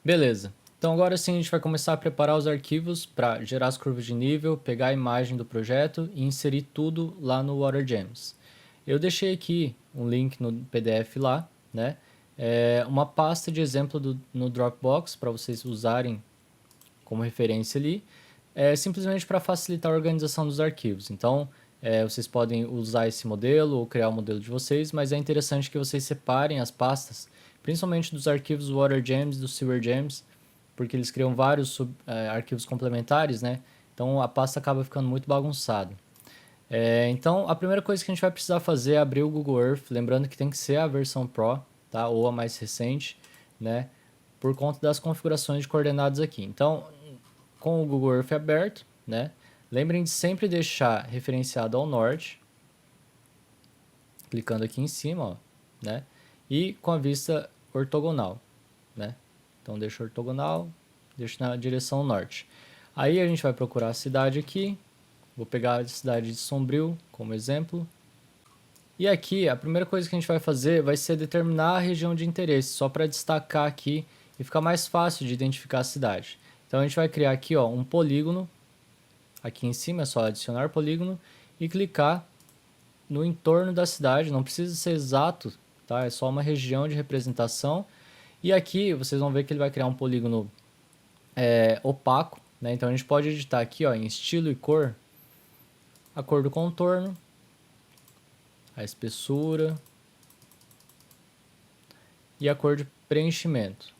Beleza. Então agora sim a gente vai começar a preparar os arquivos para gerar as curvas de nível, pegar a imagem do projeto e inserir tudo lá no WaterGems. Eu deixei aqui um link no PDF lá, né? Uma pasta de exemplo no Dropbox para vocês usarem como referência ali, simplesmente para facilitar a organização dos arquivos. Então, vocês podem usar esse modelo ou criar o modelo de vocês, mas é interessante que vocês separem as pastas, principalmente dos arquivos WaterGems e do SewerGems, porque eles criam vários arquivos complementares, né? Então a pasta acaba ficando muito bagunçada. Então a primeira coisa que a gente vai precisar fazer é abrir o Google Earth, lembrando que tem que ser a versão Pro, tá? Ou a mais recente, né? Por conta das configurações de coordenadas aqui. Então, com o Google Earth aberto, né? Lembrem de sempre deixar referenciado ao norte, clicando aqui em cima, ó, né? E com a vista ortogonal, né? Então deixa ortogonal, deixa na direção norte. Aí a gente vai procurar a cidade aqui. Vou pegar a cidade de Sombrio como exemplo. E aqui a primeira coisa que a gente vai fazer vai ser determinar a região de interesse, só para destacar aqui e ficar mais fácil de identificar a cidade. Então a gente vai criar aqui, ó, um polígono. Aqui em cima é só adicionar polígono e clicar no entorno da cidade. Não precisa ser exato, tá? É só uma região de representação. E aqui vocês vão ver que ele vai criar um polígono opaco, né? Então a gente pode editar aqui, ó, em estilo e cor, a cor do contorno, a espessura e a cor de preenchimento.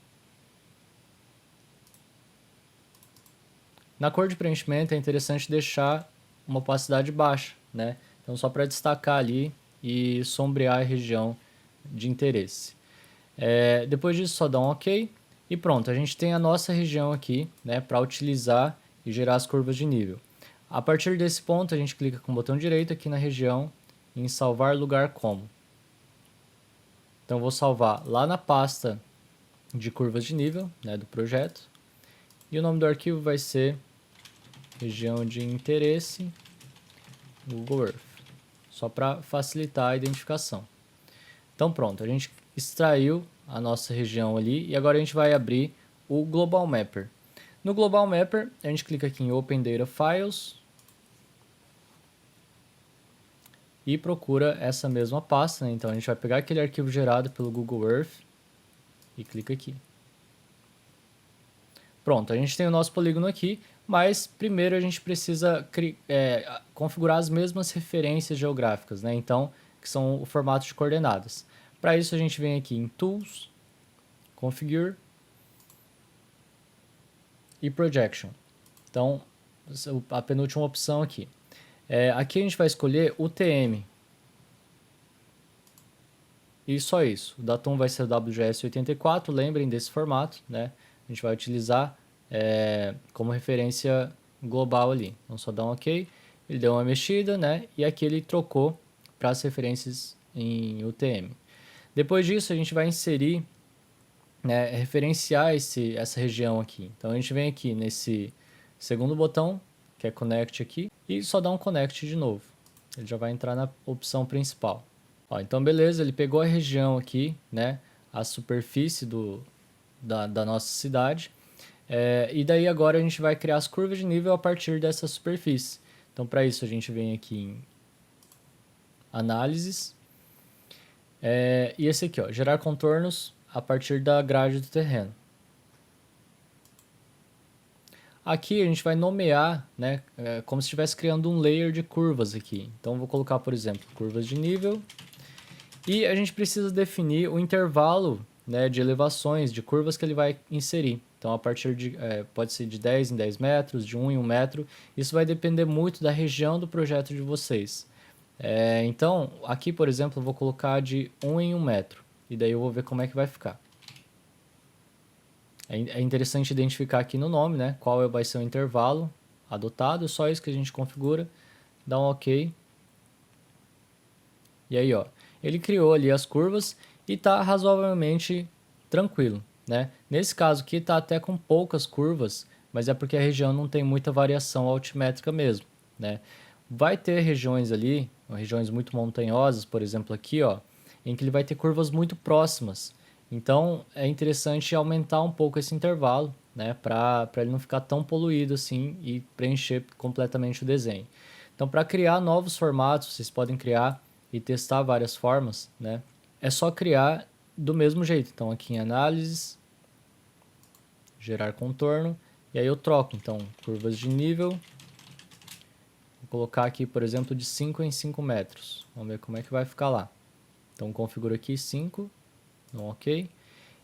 Na cor de preenchimento é interessante deixar uma opacidade baixa, né? Então só para destacar ali e sombrear a região de interesse. Depois disso só dá um OK e pronto, a gente tem a nossa região aqui, né, para utilizar e gerar as curvas de nível. A partir desse ponto a gente clica com o botão direito aqui na região em salvar lugar como. Então eu vou salvar lá na pasta de curvas de nível, né, do projeto, e o nome do arquivo vai ser região de interesse Google Earth, só para facilitar a identificação. Então pronto, a gente extraiu a nossa região ali e agora a gente vai abrir o Global Mapper. No Global Mapper, a gente clica aqui em Open Data Files e procura essa mesma pasta, né? Então a gente vai pegar aquele arquivo gerado pelo Google Earth e clica aqui. Pronto, a gente tem o nosso polígono aqui, mas primeiro a gente precisa configurar as mesmas referências geográficas, né? Então, que são o formato de coordenadas. Para isso a gente vem aqui em Tools, Configure e Projection. Então, a penúltima opção aqui. Aqui a gente vai escolher o TM. E só isso. O datum vai ser o WGS84, lembrem desse formato, né? A gente vai utilizar como referência global ali. Então só dá um OK, ele deu uma mexida, né? E aqui ele trocou para as referências em UTM. Depois disso a gente vai inserir, né, referenciar essa região aqui. Então a gente vem aqui nesse segundo botão, que é Connect aqui, e só dá um Connect de novo. Ele já vai entrar na opção principal. Ó, então beleza, ele pegou a região aqui, né, a superfície da nossa cidade, e daí agora a gente vai criar as curvas de nível a partir dessa superfície. Então para isso a gente vem aqui em Análises, e esse aqui, ó, gerar contornos a partir da grade do terreno. Aqui a gente vai nomear, né, como se estivesse criando um layer de curvas aqui. Então vou colocar, por exemplo, curvas de nível. E a gente precisa definir o intervalo, né, de elevações, de curvas que ele vai inserir. Então a partir de, pode ser de 10 em 10 metros, de 1 em 1 metro. Isso vai depender muito da região do projeto de vocês. Então aqui, por exemplo, eu vou colocar de 1 em 1 metro. E daí eu vou ver como é que vai ficar. É interessante identificar aqui no nome, né, qual vai ser o intervalo adotado. É só isso que a gente configura. Dá um OK. E aí, ó, ele criou ali as curvas e está razoavelmente tranquilo, né? Nesse caso aqui está até com poucas curvas, mas é porque a região não tem muita variação altimétrica mesmo, né? Vai ter regiões ali, regiões muito montanhosas, por exemplo aqui, ó, em que ele vai ter curvas muito próximas. Então é interessante aumentar um pouco esse intervalo, né, para ele não ficar tão poluído assim e preencher completamente o desenho. Então, para criar novos formatos, vocês podem criar e testar várias formas, né? É só criar do mesmo jeito. Então, aqui em análises, gerar contorno, e aí eu troco. Então, curvas de nível, vou colocar aqui, por exemplo, de 5 em 5 metros. Vamos ver como é que vai ficar lá. Então, configuro aqui 5, dou OK.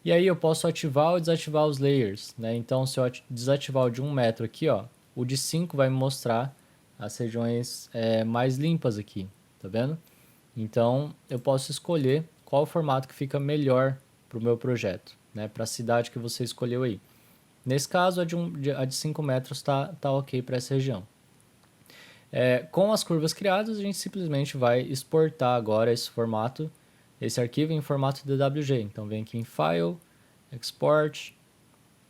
E aí eu posso ativar ou desativar os layers, né? Então, se eu desativar o de 1 metro aqui, ó, o de 5 vai me mostrar as regiões mais limpas aqui, tá vendo? Então, eu posso escolher qual o formato que fica melhor para o meu projeto, né? Para a cidade que você escolheu aí. Nesse caso, a de 5 metros tá ok para essa região. Com as curvas criadas, a gente simplesmente vai exportar agora esse formato, esse arquivo em formato DWG. Então, vem aqui em File, Export,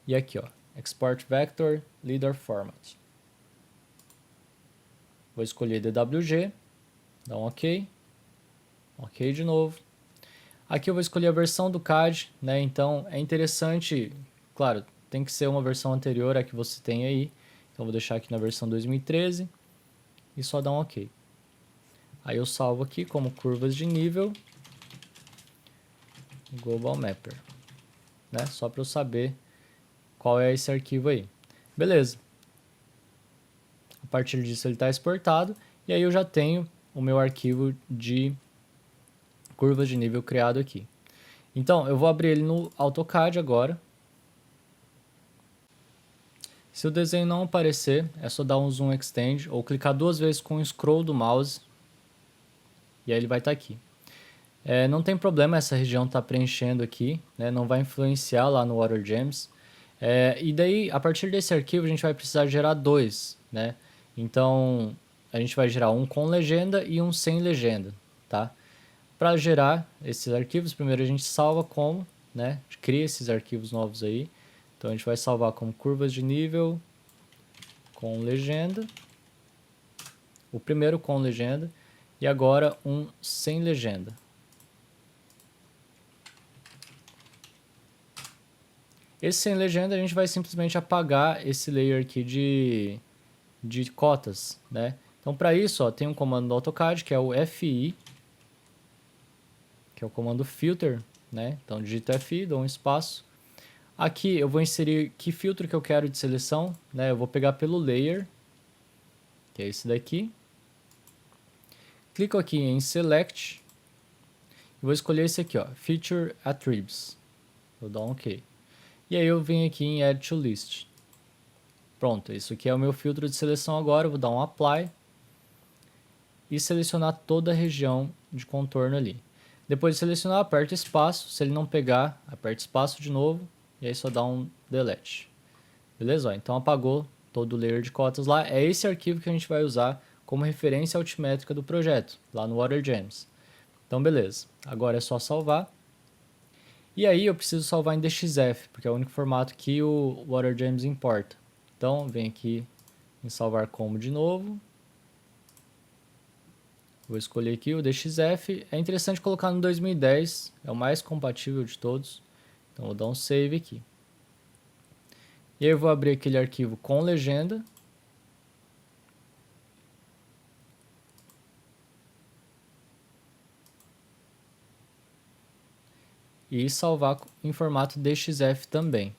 e aqui, ó, Export Vector Leader Format. Vou escolher DWG, dá um OK, OK de novo. Aqui eu vou escolher a versão do CAD, né? Então é interessante, claro, tem que ser uma versão anterior à que você tem aí. Então vou deixar aqui na versão 2013 e só dar um OK. Aí eu salvo aqui como curvas de nível Global Mapper, né? Só para eu saber qual é esse arquivo aí. Beleza. A partir disso ele está exportado e aí eu já tenho o meu arquivo de curvas de nível criado aqui. Então eu vou abrir ele no AutoCAD agora. Se o desenho não aparecer, é só dar um zoom extend ou clicar 2 vezes com o scroll do mouse e aí ele vai estar aqui. Não tem problema essa região estar preenchendo aqui, né? Não vai influenciar lá no WaterGems. E daí, a partir desse arquivo, a gente vai precisar gerar dois, né? Então, a gente vai gerar um com legenda e um sem legenda, tá? Para gerar esses arquivos, primeiro a gente salva como, né? A gente cria esses arquivos novos aí. Então, a gente vai salvar como curvas de nível com legenda. O primeiro com legenda. E agora um sem legenda. Esse sem legenda a gente vai simplesmente apagar esse layer aqui de cotas, né? Então para isso, ó, tem um comando do AutoCAD que é o FI, que é o comando filter, né? Então digito FI, dou um espaço. Aqui eu vou inserir que filtro que eu quero de seleção, né? Eu vou pegar pelo layer, que é esse daqui. Clico aqui em Select e vou escolher esse aqui, ó, Feature Attributes. Vou dar um OK. E aí eu venho aqui em Add to List. Pronto, isso aqui é o meu filtro de seleção agora, eu vou dar um Apply e selecionar toda a região de contorno ali. Depois de selecionar, aperta espaço, se ele não pegar, aperta espaço de novo e aí só dá um Delete. Beleza? Ó, então apagou todo o layer de cotas lá, é esse arquivo que a gente vai usar como referência altimétrica do projeto, lá no WaterGems. Então beleza, agora é só salvar. E aí eu preciso salvar em DXF, porque é o único formato que o WaterGems importa. Então, vem aqui em salvar como de novo. Vou escolher aqui o DXF. É interessante colocar no 2010, é o mais compatível de todos. Então, vou dar um save aqui. E aí eu vou abrir aquele arquivo com legenda. E salvar em formato DXF também.